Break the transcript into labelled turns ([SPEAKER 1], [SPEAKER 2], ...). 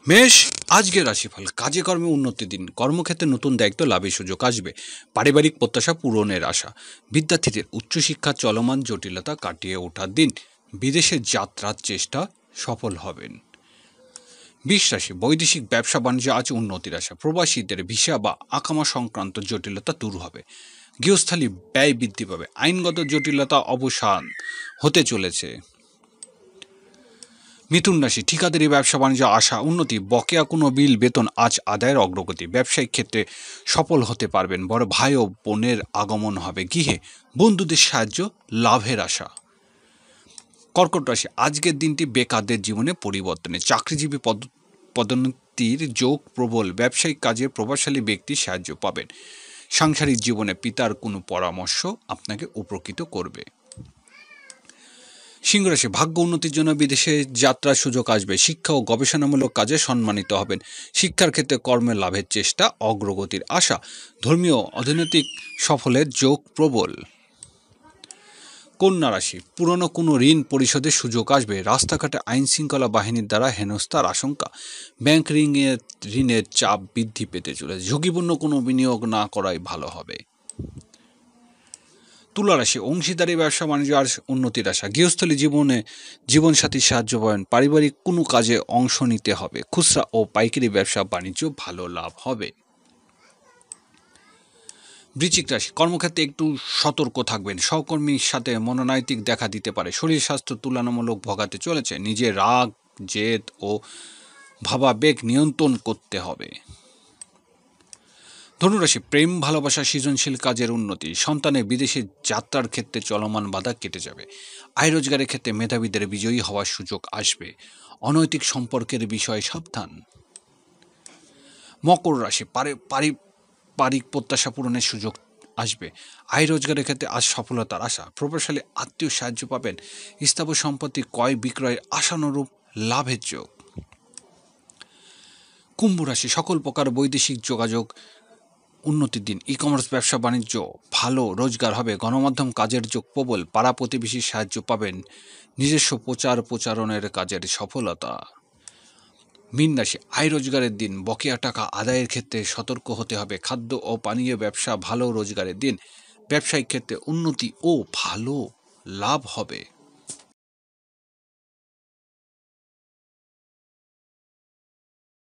[SPEAKER 1] মেষ, আজকের রাশিফল। কাজে কর্মে উন্নতির দিন, কর্মক্ষেত্রে নতুন দায়িত্ব লাভের সুযোগ আসবে, পারিবারিক প্রত্যাশা পূরণের আশা। বিদ্যার্থীদের উচ্চশিক্ষা চলমান জটিলতা কাটিয়ে ওঠার দিন, বিদেশে যাত্রার চেষ্টা সফল হবেন। বৃষ রাশি, বৈদেশিক ব্যবসা বাণিজ্য আজ উন্নতির আশা, প্রবাসীদের ভিসা বা আকামা সংক্রান্ত জটিলতা দূর হবে। গৃহস্থালী ব্যয় বৃদ্ধি পাবে, আইনগত জটিলতা অবসান হতে চলেছে। মিথুন রাশি, ঠিকাদারি ব্যবসা বাণিজ্য আশা উন্নতি, বকেয়া কোনো বিল বেতন আজ আদায়ের অগ্রগতি, ব্যবসায়িক ক্ষেত্রে সফল হতে পারবেন, বড় ভাই ও বোনের আগমন হবে, গৃহে বন্ধুদের সাহায্য লাভের আশা। কর্কট রাশি, আজকের দিনটি বেকারদের জীবনে পরিবর্তনে, চাকরিজীবী পদোন্নতির যোগ প্রবল, ব্যবসায়িক কাজে প্রভাবশালী ব্যক্তির সাহায্য পাবেন। সাংসারিক জীবনে পিতার কোনো পরামর্শ আপনাকে উপকৃত করবে। সিংহ রাশি, ভাগ্য উন্নতির জন্য বিদেশে যাত্রার সুযোগ আসবে, শিক্ষা ও গবেষণামূলক কাজে সম্মানিত হবেন, শিক্ষার ক্ষেত্রে কর্মে লাভের চেষ্টা, অগ্রগতির আশা, ধর্মীয় অর্থনৈতিক সফলের যোগ প্রবল। কন্যা রাশি, পুরনো কোনো ঋণ পরিশোধের সুযোগ আসবে, রাস্তাঘাটে আইন শৃঙ্খলা বাহিনীর দ্বারা হেনস্থার আশঙ্কা, ব্যাংক ঋণের চাপ বৃদ্ধি পেতে চলেছে, ঝুঁকিপূর্ণ কোনো বিনিয়োগ না করাই ভালো হবে। তুলা রাশি, অংশীদারি ব্যবসা বাণিজ্য আর উন্নতির আশা, গৃহস্থলী জীবনসাথীর সাহায্য পাবেন, পারিবারিক কোনো কাজে অংশ নিতে হবে, খুচরা ও পাইকারি ব্যবসা বাণিজ্য ভালো লাভ হবে। বৃশ্চিক রাশি, কর্মক্ষেত্রে একটু সতর্ক থাকবেন, সহকর্মীর সাথে মনোনৈতিক দেখা দিতে পারে, শরীর স্বাস্থ্য তুলনামূলক ভোগাতে চলেছে, নিজের রাগ জেদ ও ভাবাবেগ নিয়ন্ত্রণ করতে হবে। ধনুরাশি, প্রেম ভালোবাসা সৃজনশীল কাজের উন্নতি, সন্তানের বিদেশে যাত্রার ক্ষেত্রে চলমান বাধা কেটে যাবে, আয় রোজগারের ক্ষেত্রে মেধাবীদের বিজয়ী হওয়ার সুযোগ আসবে, অনৈতিক সম্পর্কের বিষয়ে সাবধান। মকর রাশি, পারিবারিক প্রত্যাশা পূরণের সুযোগ আসবে, আয় রোজগারের ক্ষেত্রে আজ সফলতার আশা, প্রভাবশালী আত্মীয় সাহায্য পাবেন, স্থাবর সম্পত্তি ক্রয় বিক্রয়ের আশানুরূপ লাভের যোগ। কুম্ভ রাশি, সকল প্রকার বৈদেশিক যোগাযোগ উন্নতির দিন, ই কমার্স ব্যবসা বাণিজ্য ভালো রোজগার হবে, গণমাধ্যম কাজের যোগ প্রবল, পাড়া প্রতিবেশীর সাহায্য পাবেন, নিজস্ব প্রচারণের কাজের সফলতা। মীন রাশি, আয় রোজগারের দিন, বকেয়া টাকা আদায়ের ক্ষেত্রে সতর্ক হতে হবে, খাদ্য ও পানীয় ব্যবসা ভালো রোজগারের দিন, ব্যবসায়িক ক্ষেত্রে উন্নতি ও ভালো লাভ হবে।